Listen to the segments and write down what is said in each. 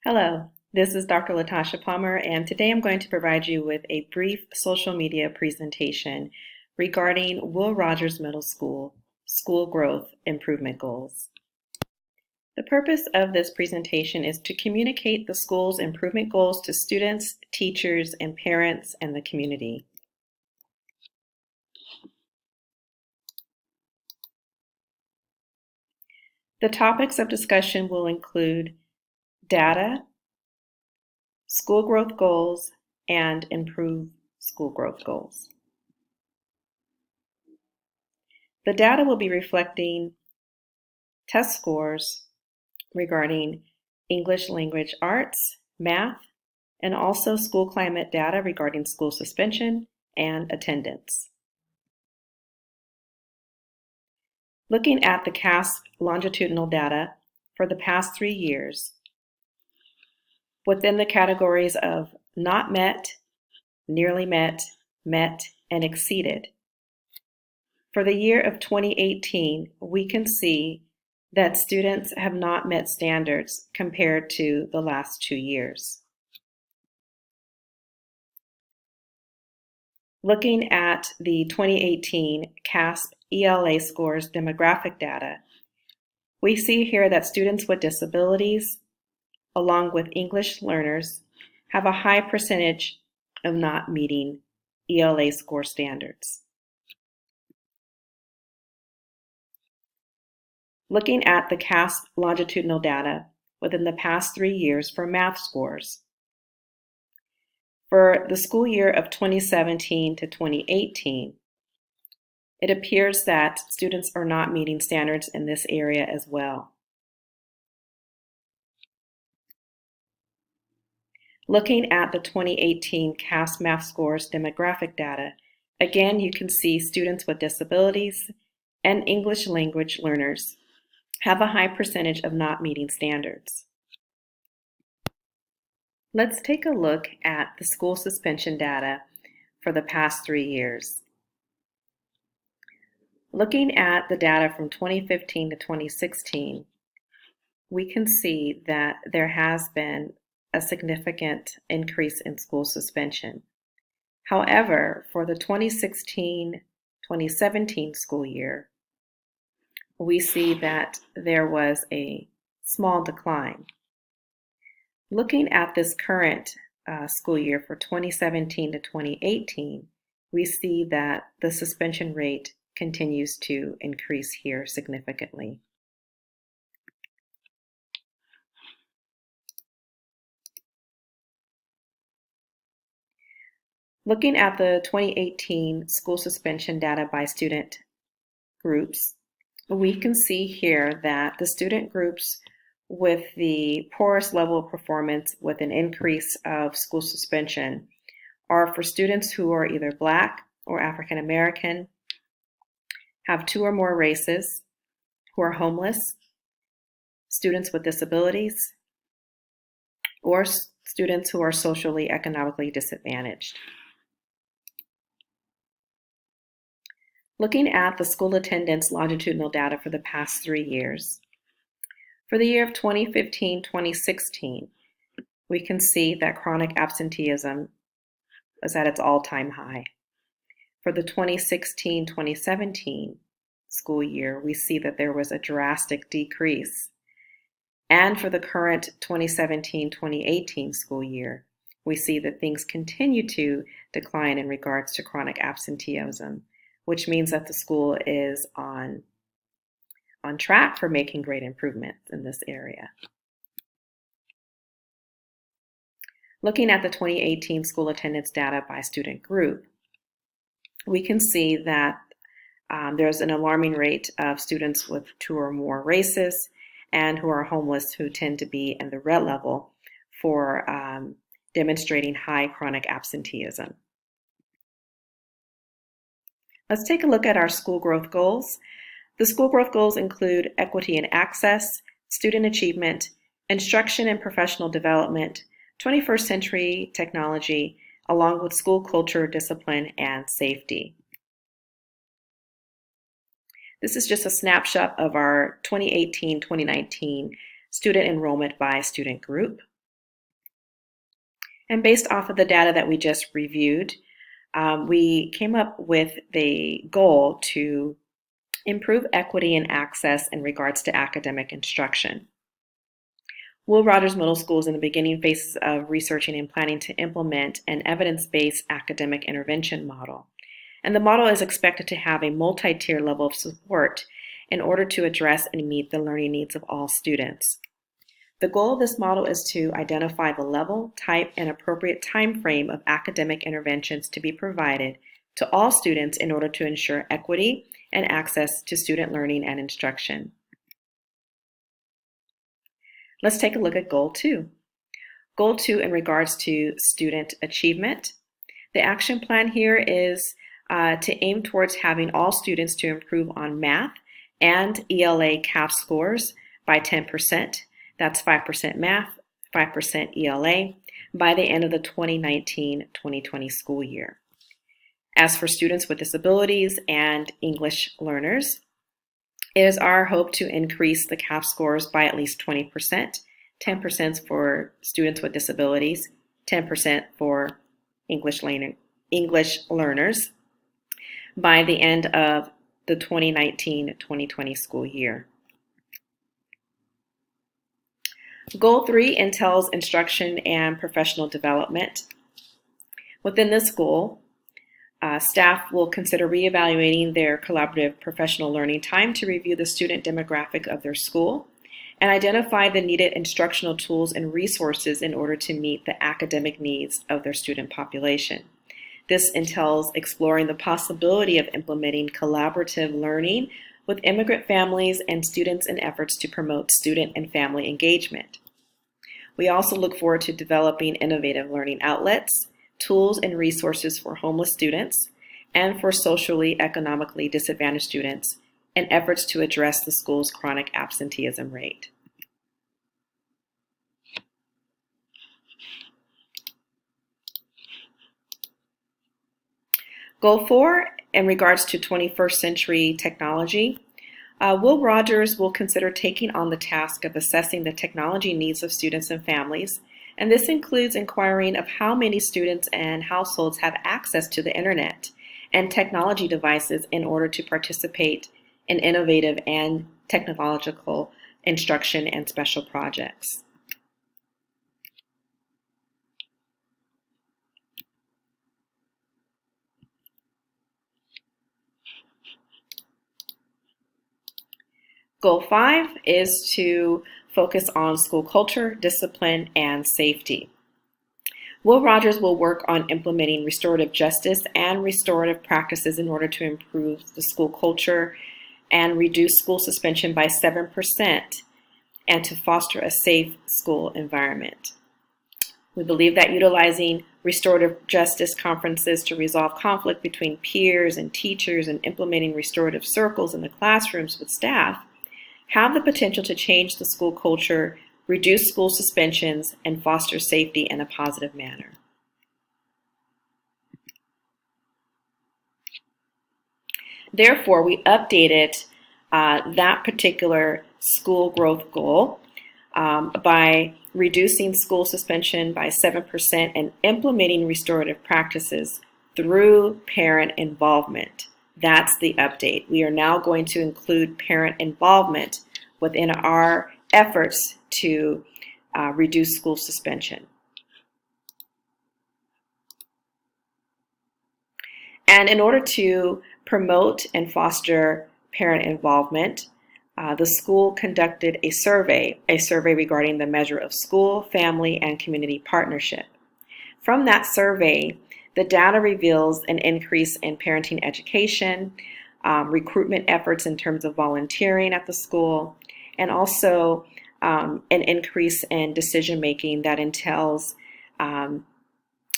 Hello, this is Dr. Latasha Palmer, and today I'm going to provide you with a brief social media presentation regarding Will Rogers Middle School School Growth Improvement Goals. The purpose of this presentation is to communicate the school's improvement goals to students, teachers, and parents and the community. The topics of discussion will include data, school growth goals, and improved school growth goals. The data will be reflecting test scores regarding English language arts, math, and also school climate data regarding school suspension and attendance. Looking at the CASP longitudinal data for the past 3 years, within the categories of not met, nearly met, met, and exceeded. For the year of 2018, we can see that students have not met standards compared to the last 2 years. Looking at the 2018 CASP ELA scores demographic data, we see here that students with disabilities, along with English learners, have a high percentage of not meeting ELA score standards. Looking at the CASP longitudinal data within the past 3 years for math scores. For the school year of 2017 to 2018, it appears that students are not meeting standards in this area as well. Looking at the 2018 CASP math scores demographic data, again, you can see students with disabilities and English language learners have a high percentage of not meeting standards. Let's take a look at the school suspension data for the past 3 years. Looking at the data from 2015 to 2016, we can see that there has been a significant increase in school suspension. However, for the 2016-2017 school year, we see that there was a small decline. Looking at this current school year for 2017 to 2018, we see that the suspension rate continues to increase here significantly. Looking at the 2018 school suspension data by student groups, we can see here that the student groups with the poorest level of performance with an increase of school suspension are for students who are either Black or African American, have 2 or more races, who are homeless, students with disabilities, or students who are socially, economically disadvantaged. Looking at the school attendance longitudinal data for the past 3 years, for the year of 2015-2016, we can see that chronic absenteeism was at its all-time high. For the 2016-2017 school year, we see that there was a drastic decrease. And for the current 2017-2018 school year, we see that things continue to decline in regards to chronic absenteeism, which means that the school is on track for making great improvements in this area. Looking at the 2018 school attendance data by student group, we can see that there's an alarming rate of students with 2 or more races and who are homeless, who tend to be in the red level for demonstrating high chronic absenteeism. Let's take a look at our school growth goals. The school growth goals include equity and access, student achievement, instruction and professional development, 21st century technology, along with school culture, discipline, and safety. This is just a snapshot of our 2018-2019 student enrollment by student group. And based off of the data that we just reviewed, we came up with the goal to improve equity and access in regards to academic instruction. Will Rogers Middle School is in the beginning phases of researching and planning to implement an evidence-based academic intervention model. And the model is expected to have a multi-tier level of support in order to address and meet the learning needs of all students. The goal of this model is to identify the level, type, and appropriate time frame of academic interventions to be provided to all students in order to ensure equity and access to student learning and instruction. Let's take a look at Goal 2. Goal 2 in regards to student achievement. The action plan here is to aim towards having all students to improve on math and ELA CAF scores by 10%. That's 5% math, 5% ELA by the end of the 2019-2020 school year. As for students with disabilities and English learners, it is our hope to increase the CAF scores by at least 20%, 10% for students with disabilities, 10% for English learners by the end of the 2019-2020 school year. Goal 3 entails instruction and professional development. Within this goal, staff will consider reevaluating their collaborative professional learning time to review the student demographic of their school and identify the needed instructional tools and resources in order to meet the academic needs of their student population. This entails exploring the possibility of implementing collaborative learning with immigrant families and students in efforts to promote student and family engagement. We also look forward to developing innovative learning outlets, tools and resources for homeless students, and for socially, economically disadvantaged students in efforts to address the school's chronic absenteeism rate. Goal 4, in regards to 21st century technology, Will Rogers will consider taking on the task of assessing the technology needs of students and families, and this includes inquiring of how many students and households have access to the internet and technology devices in order to participate in innovative and technological instruction and special projects. Goal 5 is to focus on school culture, discipline, and safety. Will Rogers will work on implementing restorative justice and restorative practices in order to improve the school culture and reduce school suspension by 7% and to foster a safe school environment. We believe that utilizing restorative justice conferences to resolve conflict between peers and teachers and implementing restorative circles in the classrooms with staff have the potential to change the school culture, reduce school suspensions, and foster safety in a positive manner. Therefore, we updated that particular school growth goal by reducing school suspension by 7% and implementing restorative practices through parent involvement. That's the update. We are now going to include parent involvement within our efforts to reduce school suspension. And in order to promote and foster parent involvement, the school conducted a survey regarding the measure of school, family, and community partnership. From that survey, the data reveals an increase in parenting education, recruitment efforts in terms of volunteering at the school, and also an increase in decision making that entails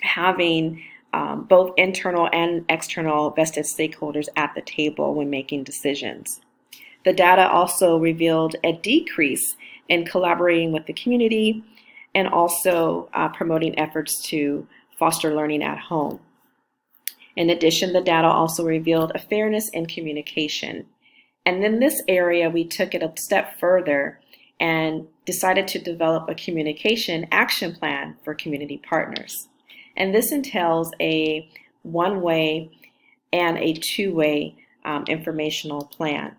having both internal and external vested stakeholders at the table when making decisions. The data also revealed a decrease in collaborating with the community and also promoting efforts to foster learning at home. In addition, the data also revealed a fairness in communication. And in this area, we took it a step further and decided to develop a communication action plan for community partners. And this entails a one-way and a two-way informational plan.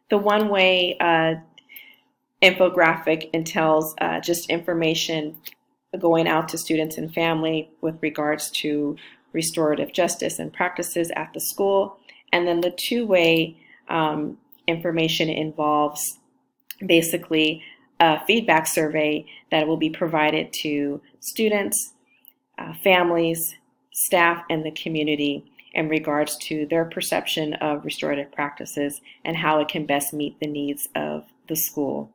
The one-way infographic entails just information going out to students and family with regards to restorative justice and practices at the school. And then the two-way information involves basically a feedback survey that will be provided to students, families, staff, and the community in regards to their perception of restorative practices and how it can best meet the needs of the school.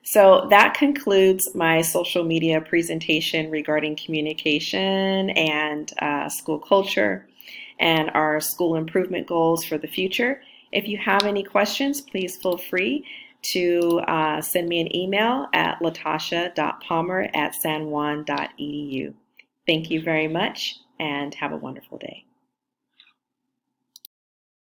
So that concludes my social media presentation regarding communication and school culture and our school improvement goals for the future. If you have any questions, please feel free to send me an email at latasha.palmer@sanjuan.edu. Thank you very much and have a wonderful day.